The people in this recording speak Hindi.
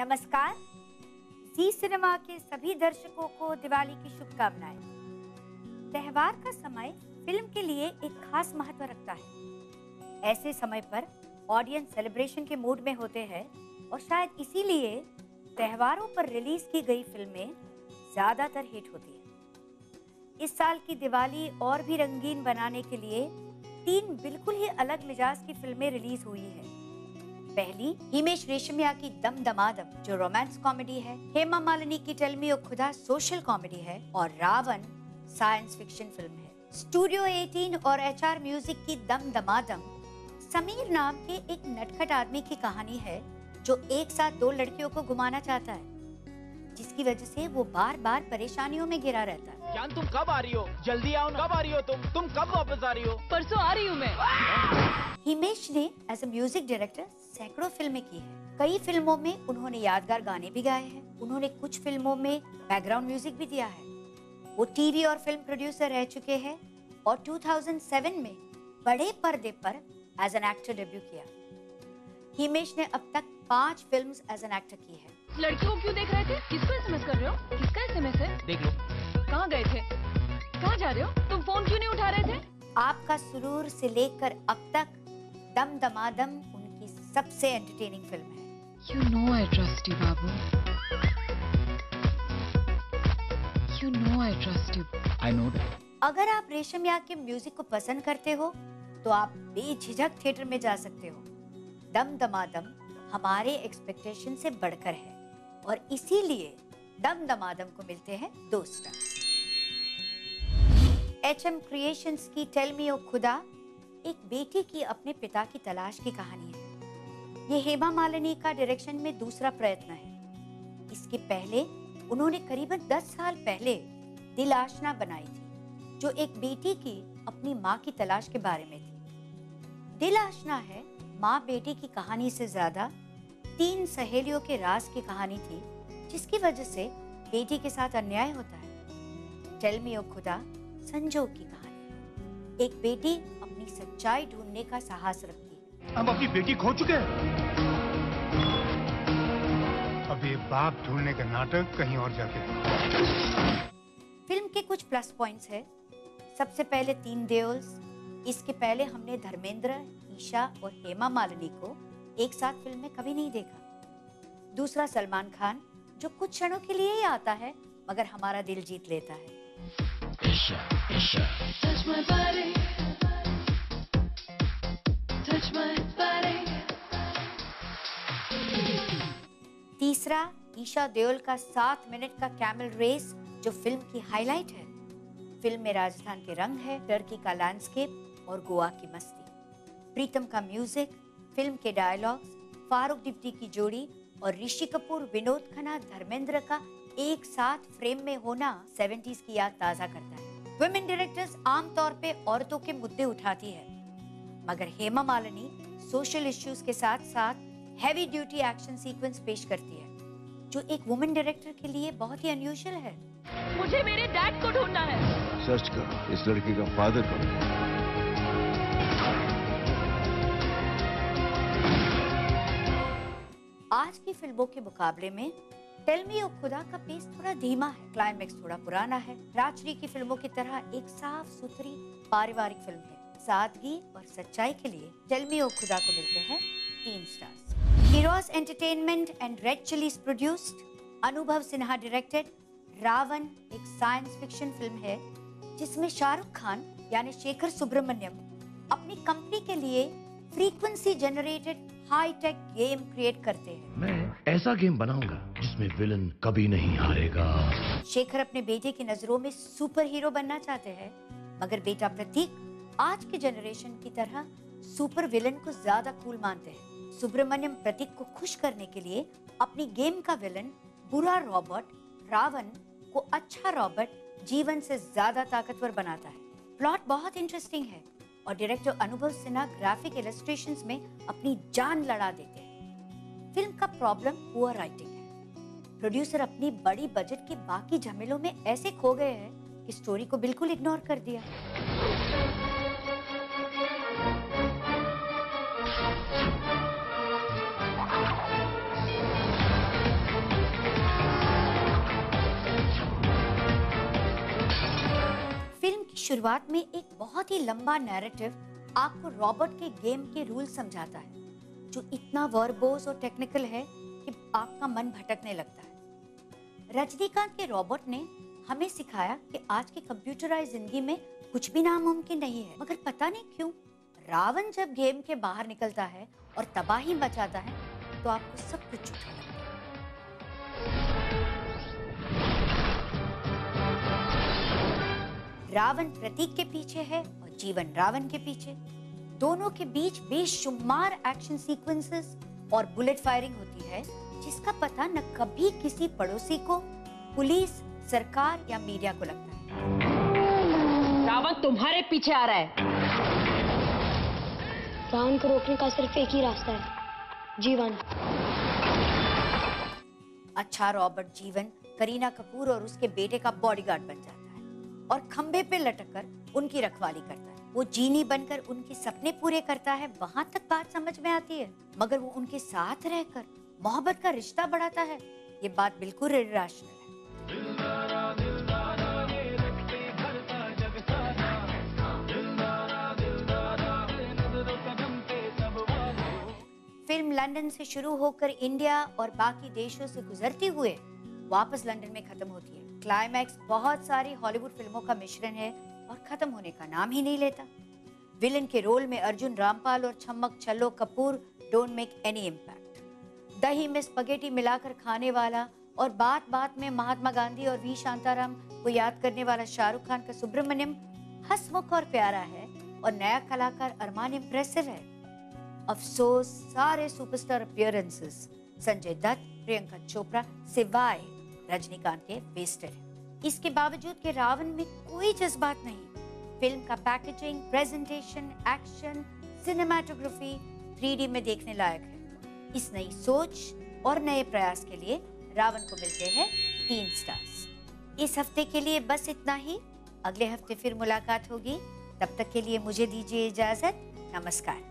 नमस्कार। जी सिनेमा के सभी दर्शकों को दिवाली की शुभकामनाएं। त्योहार का समय फिल्म के लिए एक खास महत्व रखता है। ऐसे समय पर ऑडियंस सेलिब्रेशन के मूड में होते हैं और शायद इसीलिए त्योहारों पर रिलीज की गई फिल्में ज्यादातर हिट होती हैं। इस साल की दिवाली और भी रंगीन बनाने के लिए 3 बिल्कुल ही अलग मिजाज की फिल्में रिलीज हुई है। पहली हिमेश रेशमिया की दम दमादम जो रोमांस कॉमेडी है, हेमा मालिनी की टेल मी ओ खुदा सोशल कॉमेडी है और रावण साइंस फिक्शन फिल्म है। स्टूडियो 18 और HR म्यूजिक की दम दमादम समीर नाम के एक नटखट आदमी की कहानी है जो एक साथ 2 लड़कियों को घुमाना चाहता है, जिसकी वजह से वो बार बार परेशानियों में घिरा रहता है। जान तुम कब आ रही हो? जल्दी आओ ना। कब आ रही हो तुम कब वापस आ रही हो? परसों आ रही हूँ मैं। हिमेश ने एज ए म्यूजिक डायरेक्टर सैकड़ों फिल्में की है। कई फिल्मों में उन्होंने यादगार गाने भी गाए हैं। उन्होंने कुछ फिल्मों में बैकग्राउंड म्यूजिक भी दिया है। वो टीवी और फिल्म प्रोड्यूसर रह चुके हैं और 2007 में बड़े पर्दे पर एज एन एक्टर डेब्यू किया। हिमेश ने अब तक 5 फिल्म्स एज एन एक्टर की है। लड़कियों को क्यों देख रहे थे? किसको SMS कर रहे हो? किसका SMS है? देख लो। कहाँ गए थे? कहाँ जा रहे हो? तुम फोन क्यों नहीं उठा रहे थे? आपका सुरूर से लेकर अब तक दम दमादम उनकी सबसे एंटरटेनिंग फिल्म है। You know I trust you, Babu. You know I trust you. I know that. अगर आप रेशमिया के म्यूजिक को पसंद करते हो तो आप बेझिझक थिएटर में जा सकते हो। दम दमादम हमारे एक्सपेक्टेशन से बढ़कर है और इसीलिए दम दमादम को मिलते हैं 2 स्टार। HM क्रिएशंस की टेल मी ओ खुदा एक बेटी की अपने पिता की तलाश की कहानी है। ये हेमा मालिनी का डायरेक्शन में दूसरा प्रयत्न है। इसके पहले उन्होंने करीबन 10 साल पहले दिल आशना बनाई थी, जो एक बेटी की अपनी माँ की तलाश के बारे में थी। दिल आशना है माँ बेटी की कहानी से ज्यादा 3 सहेलियों के राज की कहानी थी, जिसकी वजह से बेटी के साथ अन्याय होता है। टेल मी ओ खुदा संजोग की कहानी है। एक बेटी अपनी सच्चाई ढूंढने का साहस रखती है। हम अपनी बेटी खो चुके हैं। अब ये बाप ढूंढने का नाटक कहीं और जाके। फिल्म के कुछ प्लस पॉइंट्स है। सबसे पहले 3 देओल्स। इसके पहले हमने धर्मेंद्र, ईशा और हेमा मालिनी को एक साथ फिल्म में कभी नहीं देखा। दूसरा सलमान खान, जो कुछ क्षणों के लिए ही आता है मगर हमारा दिल जीत लेता है। Touch my body. Touch my body. तीसरा ईशा देओल का 7 मिनट का कैमल रेस, जो फिल्म की हाईलाइट है। फिल्म में राजस्थान के रंग है, टर्की का लैंडस्केप और गोवा की मस्ती। प्रीतम का म्यूजिक, फिल्म के डायलॉग्स, फारूक डिप्टी की जोड़ी और ऋषि कपूर, विनोद खन्ना, धर्मेंद्र का एक साथ फ्रेम में होना 70s की याद ताजा करता है। वुमेन डायरेक्टर्स आमतौर पे औरतों के मुद्दे उठाती है, मगर हेमा मालिनी सोशल इश्यूज के साथ साथ हैवी ड्यूटी एक्शन सीक्वेंस पेश करती है, जो एक वुमेन डायरेक्टर के लिए बहुत ही अनयूजुअल है। मुझे मेरे डैड को ढूंढना है। सर्च करो, इस लड़की का फादर कौन है? आज की फिल्मों के मुकाबले में टेल मी ओ खुदा का पेस थोड़ा धीमा है, क्लाइमेक्स थोड़ा पुराना है। राजश्री की फिल्मों की तरह एक साफ सुथरी पारिवारिक फिल्म है। सादगी और सच्चाई के लिए टेल मी ओ खुदा को मिलते हैं 3 stars. Heroes entertainment and red chillies produced, अनुभव सिन्हा डायरेक्टेड, रावण एक साइंस फिक्शन फिल्म है जिसमें शाहरुख खान यानी शेखर सुब्रमण्यम अपनी कंपनी के लिए frequency generated high tech game create करते हैं। मैं ऐसा गेम बनाऊंगा जिसमें विलन कभी नहीं हारेगा। शेखर अपने बेटे की नजरों में सुपर हीरो बनना चाहते हैं, मगर बेटा प्रतीक आज के जनरेशन की तरह सुपर विलन को ज्यादा कूल मानते हैं। सुब्रमण्यम प्रतीक को खुश करने के लिए अपनी गेम का विलन बुरा रॉबर्ट रावण को अच्छा रॉबर्ट जीवन से ज्यादा ताकतवर बनाता है। प्लॉट बहुत इंटरेस्टिंग है और डायरेक्टर अनुभव सिन्हा ग्राफिक इलस्ट्रेशंस में अपनी जान लड़ा देते हैं। फिल्म का प्रॉब्लम पुअर राइटिंग है। प्रोड्यूसर अपनी बड़ी बजट के बाकी झमेलों में ऐसे खो गए हैं कि स्टोरी को बिल्कुल इग्नोर कर दिया। शुरुआत में एक बहुत ही लंबा नैरेटिव आपको रॉबर्ट के गेम के रूल समझाता है, जो इतना वर्बोस और टेक्निकल है कि आपका मन भटकने लगता है। रजनीकांत के रॉबर्ट ने हमें सिखाया कि आज की कंप्यूटराइज्ड जिंदगी में कुछ भी नामुमकिन नहीं है, मगर पता नहीं क्यों रावण जब गेम के बाहर निकलता है और तबाही मचाता है तो आपको सब कुछ झूठा लगता है। रावण प्रतीक के पीछे है और जीवन रावण के पीछे। दोनों के बीच बेशुमार एक्शन सीक्वेंसेस और बुलेट फायरिंग होती है, जिसका पता न कभी किसी पड़ोसी को, पुलिस, सरकार या मीडिया को लगता है। रावण तुम्हारे पीछे आ रहा है। रावण को रोकने का सिर्फ एक ही रास्ता है, जीवन। अच्छा रॉबर्ट जीवन करीना कपूर और उसके बेटे का बॉडीगार्ड बन जाता है और खंबे पे लटककर उनकी रखवाली करता है। वो जीनी बनकर उनके सपने पूरे करता है, वहां तक बात समझ में आती है। मगर वो उनके साथ रहकर मोहब्बत का रिश्ता बढ़ाता है, ये बात बिल्कुल इरेशनल है। फिल्म लंदन से शुरू होकर इंडिया और बाकी देशों से गुजरते हुए वापस लंदन में खत्म होती है। क्लाइमैक्स बहुत सारी हॉलीवुड फिल्मों का मिश्रण है और खत्म होने का नाम ही नहीं लेता। विलन के रोल में अर्जुन रामपाल और Chammak Challo Kapoor don't make any impact. दही में स्पगेटी मिलाकर खाने वाला और बात बात में महात्मा गांधी और वी शांताराम को याद करने वाला शाहरुख खान का सुब्रमण्यम हंसमुख और प्यारा है और नया कलाकार अरमान इम्प्रेसिव है। अफसोस सारे सुपरस्टार अपीयरेंसेस संजय दत्त, प्रियंका चोपड़ा सिवाय रजनीकांत के वेस्टेड है। इसके बावजूद कि रावण में कोई जज्बात नहीं, फिल्म का packaging, presentation, action, cinematography 3D में देखने लायक है। इस नई सोच और नए प्रयास के लिए रावण को मिलते हैं 3 स्टार्स। इस हफ्ते के लिए बस इतना ही। अगले हफ्ते फिर मुलाकात होगी, तब तक के लिए मुझे दीजिए इजाजत। नमस्कार।